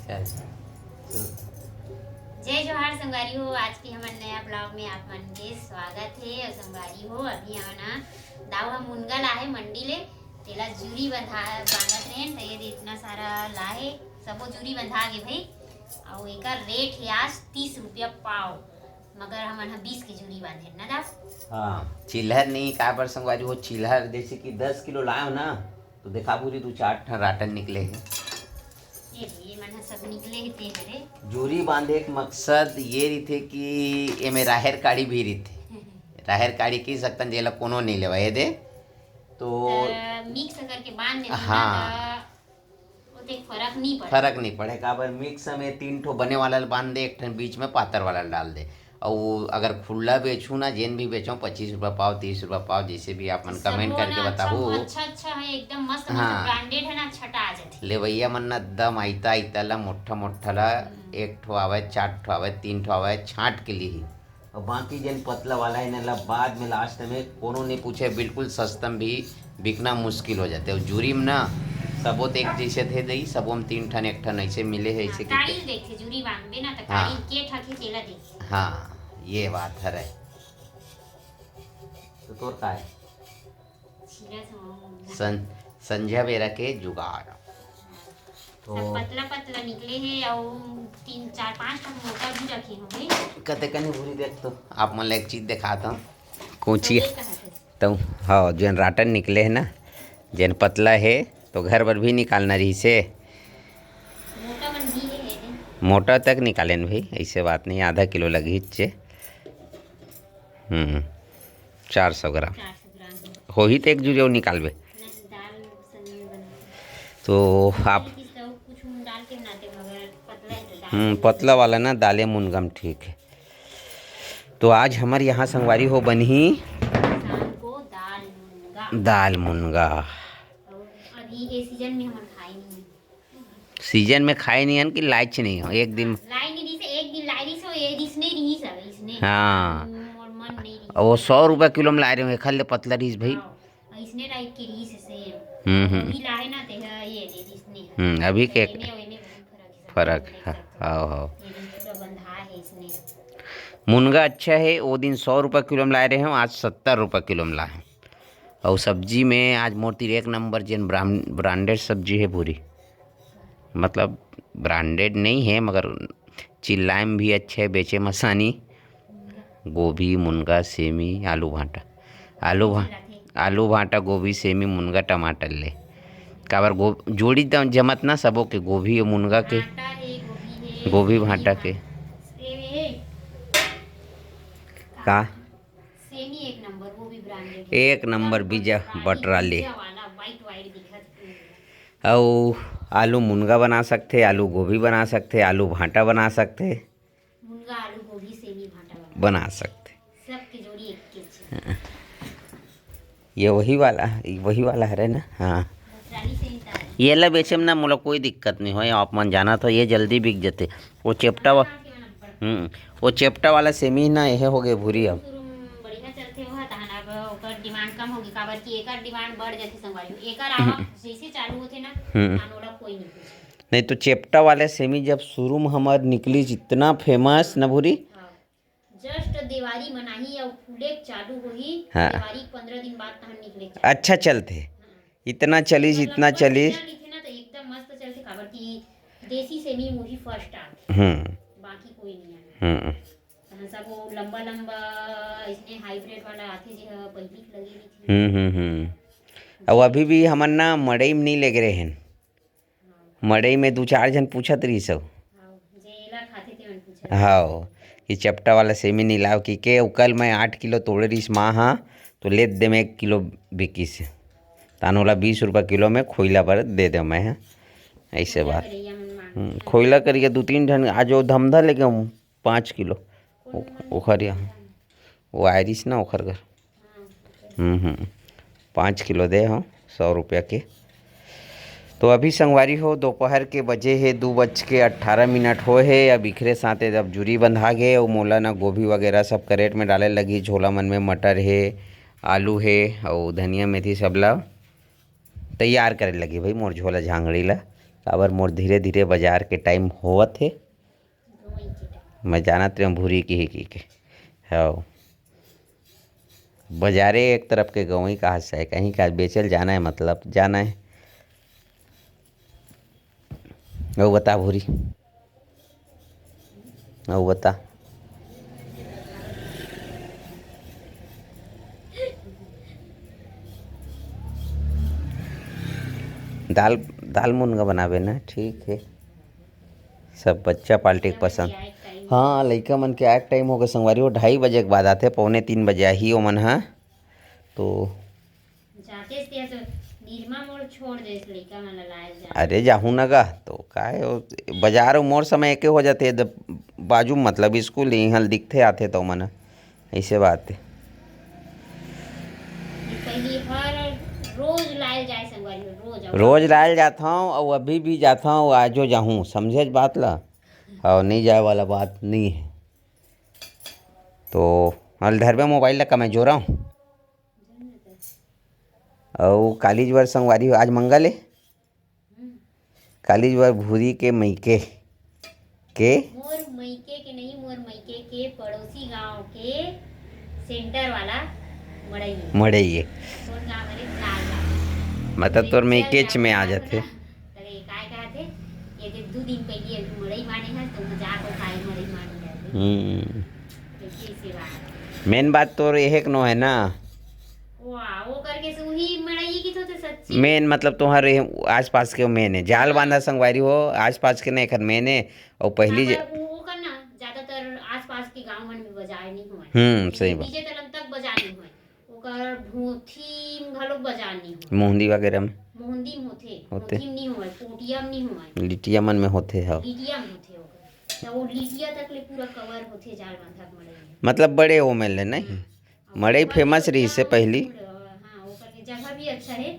चल शुरू। जय जोहार संगवारी हो। आज के हमारे नया ब्लॉग में आप मन के स्वागत है। और संगवारी हो अभी हमना दावा मुनगा लाहे मंडी ले तेला जूरी बांधत रहे तो ये इतना सारा लाहे सबो जूरी बंधा गे भाई। और एक रेट है आज 30 रुपया पाव, मगर हमन 20 की जूरी बांधे ना दास। हाँ चिल्हर नहीं का पर संगवारी हो, चिल्हर जैसे कि 10 किलो लायो ना तो देखा पूरी 2-4 राटन निकले हैं। ये मन सब निकले ही ते हरे जूरी बांधे के मकसद ये रही कि एमे राहर काड़ी भी रही। राहर काड़ी की सकतन जेला कोनो नहीं लेवा ये दे तो मिक्स करके बांध देना। हाँ तो फर्क नहीं पड़े। फर्क नहीं पड़े काबर मिक्स में 3 ठो बने वाला बांध दे, एक ठन बीच में पातर वाला डाल दे। और अगर खुला बेचूँ ना जेन भी बेचो 25 रुपया पाव 30 रुपया पाव जैसे भी आप मन कमेंट करके बताओ। अच्छा है एकदम मस्त हाँ ब्रांडेड है ना, छटा आ जाती ले भैया मन ना दम आइता आइता ला मोटा मोटा ला 1 ठो आवे 4 ठो आवे 3 ठो आवे छाट के लिए। और बाकी जन पतला वाला है ना बाद में लास्ट में कोनो नहीं पूछे, बिल्कुल सस्ता भी बिकना मुश्किल हो जाते। और जूरी में ना सबो तो एक जैसे थे दई सबो में 3 ठन 1 ठन ऐसे मिले है ऐसे काड़ी देखे जूरी बांधबे ना तो काड़ी के ठके तेला देखे। हाँ ये बात है। तो तोर का है संध्या बेरा के जुगाड़ तो पतला पतला निकले हैं और 3 4 5 ठन मोटा भी रखे होंगे। कते कनी भूरी देख तो आप मन एक चीज दिखाता हूँ कोची तो हाँ जन राटन निकले है ना जन पतला है तो घर पर भी निकालना रही से मोटा तक निकाले न भाई, ऐसे बात नहीं। आधा किलो लगी चे 400 ग्राम हो ही तो एक जूरी निकालबे तो आप पतला वाला ना दाले मुनगम ठीक है। तो आज हमारे यहाँ संगवारी हो बनी दाल मुनगा। सीजन में खाए नहीं हन कि लाइच नहीं हो एक दिन हाँ वो 100 रुपया किलो में ला रहे हो खाली पतला रहीस भाई। अभी के फर्क है। हाँ मुनगा अच्छा है। वो दिन 100 रुपया किलो में ला रहे हैं, आज 70 रुपया किलो में लाए। और सब्जी में आज मोती 1 नंबर जिन ब्रांडेड सब्जी है पूरी, मतलब ब्रांडेड नहीं है मगर चिल्लाए में भी अच्छे है बेचे मसानी। गोभी मुनगा सेमी आलू भांटा आलू भांटा गोभी सेमी मुनगा टमाटर ले काबर जोड़ी तो जमत ना सबों के गोभी और मुनगा के गोभी भांटा के का एक नंबर बीजा बटरा ले। और आलू मुनगा बना सकते, आलू गोभी बना सकते, आलू भांटा बना सकते, मुनगा आलू गोभी सेमी भांटा बना सकते सबकी जोड़ी एक ये वही वाला है ना। हाँ ये ला बेचे में ना मोला कोई दिक्कत नहीं हो, आप मन जाना तो ये जल्दी बिक जाते। वो चेप्टा वो चेप्टा वाला सेमी ना यह हो गए भूरी अब डिमांड कम होगी काबर की एकर डिमांड बढ़ जाती संगवारी एकर आवा जैसे चालू होते ना आनोड़ा कोई नहीं तो चेप्टा वाले सेमी जब शुरू में हमार निकली जितना फेमस न भूरी जस्ट दिवाली मनाही और फूले चालू होही। हाँ दिवाली 15 दिन बाद तहन निकले अच्छा चलते इतना चलीस इतना चलीस ना तो एकदम मस्त चलते काबर की देसी सेमी मुही फर्स्ट आ बाकी कोई नहीं है। सब वो लंबा इसने हाइब्रिड वाला आथे जी पहली लगी थी। अब अभी भी हमन ना मड़ई में नहीं ले गए हैं। मड़ई में 2-4 जन पूछत रही सब हाँ कि चपटा वाला सेमी नहीं लाओ कि के कल मैं 8 किलो तोड़ रही माँ हाँ तो ले दे मैं 1 किलो बिकीस तानोला 20 रुपया किलो में खोइला पर दे दे मैं। हाँ ऐसे बात खोइला करिए 2-3 जन आज वो धमधा लेके 5 किलो ओखर यहाँ वो आयरिस ना ओखर घर 5 किलो दे हाँ 100 रुपया के। तो अभी संगवारी हो दोपहर के बजे है 2:18 हो है। अब इखरे साथे अब जूरी बंधा गए और मोला ना गोभी वगैरह सब करेट में डाले लगी। झोला मन में मटर है आलू है और धनिया मेथी सबला तैयार करे लगी भाई मोर झोला झांगड़ी ला काबर मोर धीरे धीरे बाजार के टाइम होवत हे। रोई के टाइम मैं जानत रही भूरी की हव बाजारे एक तरफ के गवई कहा से है, कहीं का बेचल जाना है, मतलब जाना है। और बता भूरी, और बता दाल दाल मुनगा बनावे ना, ठीक है। सब बच्चा पाल्टी के पसंद। आए टाइम हाँ लइका मन के आए टाइम हो गए संगवारी, वो 2:30 बजे के बाद आते, 2:45 बजे ही ओमन ह। तो जाते थे तो निर्मा मोड़ छोड़ दे इस लड़का मन ला लाए जा अरे जाहूँ ना गा तो काहे बाजार और मोर समय एके हो जाते बाजू में, मतलब स्कूल यहाँ दिखते आते तो मन ऐसे बात है। पहली हर रोज लाए जाए संगवारी रोज रोज लायल जाता हूँ और अभी भी जाता हूँ, आजो जाहूँ, समझे बात ला। और नहीं जाए वाला बात नहीं है। तो हल में मोबाइल ला कमै जो रहा हूँ। और कालीज वर संगवारी आज मंगल है, कालीज वर भूरी के मैके के मोर मैके के नहीं, मोर मैके के पड़ोसी गांव के सेंटर वाला मड़ई मड़ई है, कौन गांव है लाल मतलब तोर मैकेच में आ जाते। अरे काय कहते ये दे 2 दिन पहले अभी मड़ई माने है तो मजाक उठाई मड़ई माने जाते कैसे से बात मेन बात तो यह नो है ना, वाह वो करके से वही मड़ई की तो सच्ची मेन मतलब तुम्हारे आस पास के मेन है, जाल बांधा संगवारी हो आस पास के नहीं, खर मेन है। और पहली वो करना ज्यादातर आसपास के गांव मन में बाजार नहीं हुआ सही बात, डीजे तलन तक बाजार नहीं हुआ ओकर भूथी घलोक बाजार नहीं हुआ मोहंदी वगैरह में मोहंदी में होथे होथे। भूथी में नहीं हुआ पोटिया में नहीं हुआ लिटिया मन में होते है, लिटिया में होथे ओकर तो वो लिटिया तक ले पूरा कवर होथे जाल बांधा के मड़ई में मतलब बड़े वो में ले नहीं। मड़ई फेमस रही से पहली, हाँ ओकर के जगह भी अच्छा है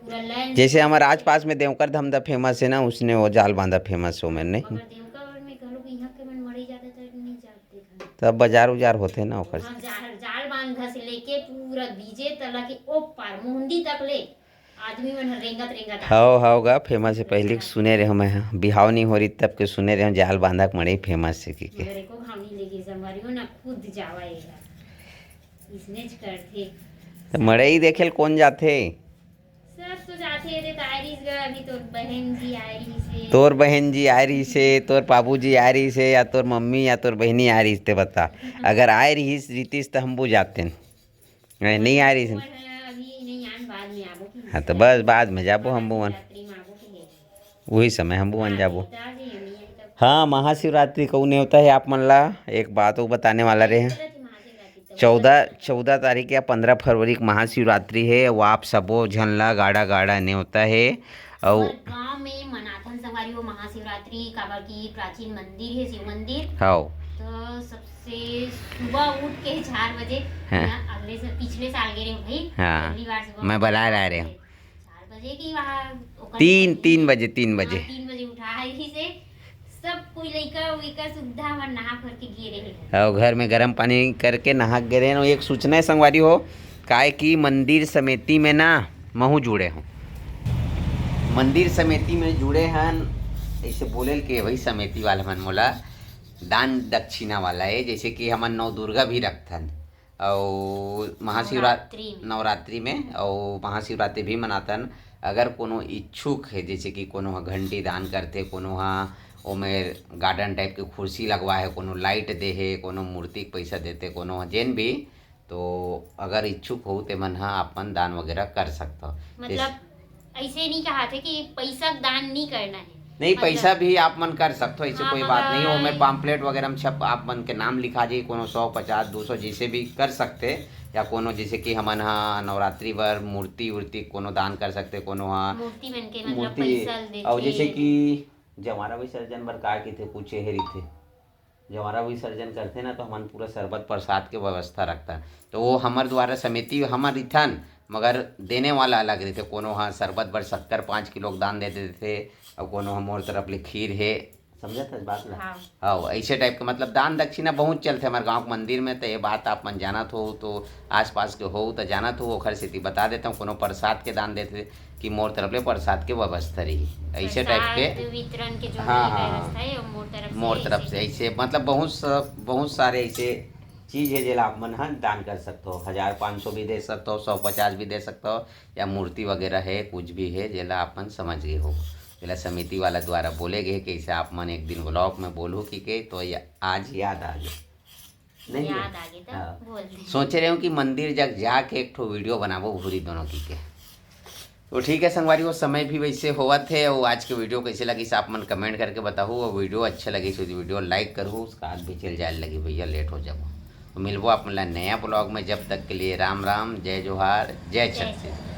पूरा लाइन जैसे हमारे आस पास में देवकर धमदा फेमस है ना, उसने वो जाल बांधा फेमस हो में नहीं। मगर देवका में घलोक यहाँ के मन मड़ई ज्यादातर नहीं जाते तब बाजार उजार होते ना ओकर। हाँ जाल बांधा से लेके पूरा डीजे तला के ओ पार मोहंदी तक ले आदमी मन रेंगत रेंगत हाव गा फेमस है, पहले सुने रहे मैं, बिहाव नहीं हो रही तब के सुने रहे जाल बांधा के मड़ई फेमस है की मेरे को हम नहीं लेके संवारियो ना खुद जावाएगा इसने करते तो मड़ई देखे कौन जाते, सब तो जाते थे तारीस गए अभी तो बहन जी आई से तोर बहन जी आ रही से, तोर बाबू जी आ रही से, या तोर मम्मी या तोर बहनी आ रही से, बता अगर आए रही रीतिस तो हम बुझ जाते नहीं आ रही से। अभी नहीं आन बाद में आबो की हाँ तो बस बाद में जाबो हम बुवन, रात्रि में आबो की वही समय हम बुवन जाबो। है नहीं आई तब हाँ महाशिवरात्रि को नहीं होता है आप मन ला एक बात वो बताने वाला रहे हैं। 14 तारीख या 15 फरवरी को महाशिवरात्रि है, वो आप सबो झन ला गाड़ा गाड़ा नहीं होता है। और गांव में मनाथन संगवारी वो महाशिवरात्रि काबर की प्राचीन मंदिर है शिव मंदिर हाँ तो सबसे सुबह उठ के 4 बजे हाँ। अगले से पिछले साल गए रहे भाई हाँ। अगली बार सुबह मैं बुला रहे हूँ 4 बजे की वहाँ 3 बजे 3 बजे उठा ही से सब कोई लइका उइका सुविधा मन नहा भर के गिरे रहे और घर में गर्म पानी करके नहा गए रहे। एक सूचना है संगवारी हो काय की मंदिर समिति में ना महू जुड़े हूँ, मंदिर समिति में जुड़े हैं। ऐसे बोले कि भाई समिति वाले मन मोला दान दक्षिणा वाला है, जैसे कि हमन नौ दुर्गा भी रखथन और महाशिवरात्रि नवरात्रि में और महाशिवरात्रि भी मनातन। अगर कोनो इच्छुक है जैसे कि कोनो हा घंटी दान करते, कोनो हा ओमें गार्डन टाइप के कुर्सी लगवा है, कोनो लाइट दे है, कोनो मूर्ति के पैसा देते, कोनो जेन भी, तो अगर इच्छुक हो ते मन हा अपन दान वगैरह कर सकता। मतलब ऐसे नहीं कहा थे कि पैसा दान नहीं करना है, नहीं पैसा भी आप मन कर सकते हो, ऐसे हाँ, कोई बात नहीं हो। मैं पाम्पलेट वगैरह में छप आप मन के नाम लिखा जाए, कोनो 100 50 200 जैसे भी कर सकते, या कोनो जैसे कि हमन हाँ नवरात्रि बर मूर्ति उर्ति कोनो दान कर सकते, कोनो हाँ मूर्ति बन के मतलब मूर्ति पैसा देते और जैसे कि जवारा विसर्जन बर का के थे पूछे हे रही थे, जवारा विसर्जन करते ना तो हमन पूरा शरबत प्रसाद के व्यवस्था रखता, तो वो हमारे द्वारा समिति हमार इथन मगर देने वाला अलग रहते। कोनो हाँ शरबत बर 70 5 किलो दान दे देते और कोनो हम और तरफ ले खीर है समझा था इस बात ला। हाँ हाँ ऐसे टाइप के मतलब दान दक्षिणा बहुत चलते हमारे गांव के मंदिर में। तो ये बात आप मन जानत हो तो आसपास के हो तो जानत हो, ओखर सेती बता देता हूँ। कोनो प्रसाद के दान देते कि मोर तरफ ले प्रसाद के व्यवस्था रही ऐसे टाइप के। प्रसाद वितरण के जो हाँ, भी हाँ, व्यवस्था है वो मोर तरफ से ऐसे मतलब बहुत सारे ऐसे चीज़ है जेला आप मन हाँ दान कर सकते हो। 1500 भी दे सकते हो, 150 भी दे सकते हो, या मूर्ति वगैरह है कुछ भी है जेला आप मन समझ गए हो। जेला समिति वाला द्वारा बोले गए कि ऐसे आप मन एक दिन ब्लॉग में बोलो कि तो आज याद आ गया नहीं याद आ गई हाँ। तो बोल दे। सोच रहे हो कि मंदिर जग जाके एक ठो वीडियो बनाबो भूरी दोनों की के। तो ठीक है संगवारी, वो समय भी वैसे हुआ थे। और आज के वीडियो कैसे लगी आप मन कमेंट करके बताओ। और वीडियो अच्छा लगी तो वीडियो लाइक करो, उसका हाथ भी चल जाए लगी भैया लेट हो जाओ। तो मिलबो आप नया ब्लॉग में, जब तक के लिए राम राम, जय जोहार, जय छत्तीसगढ़।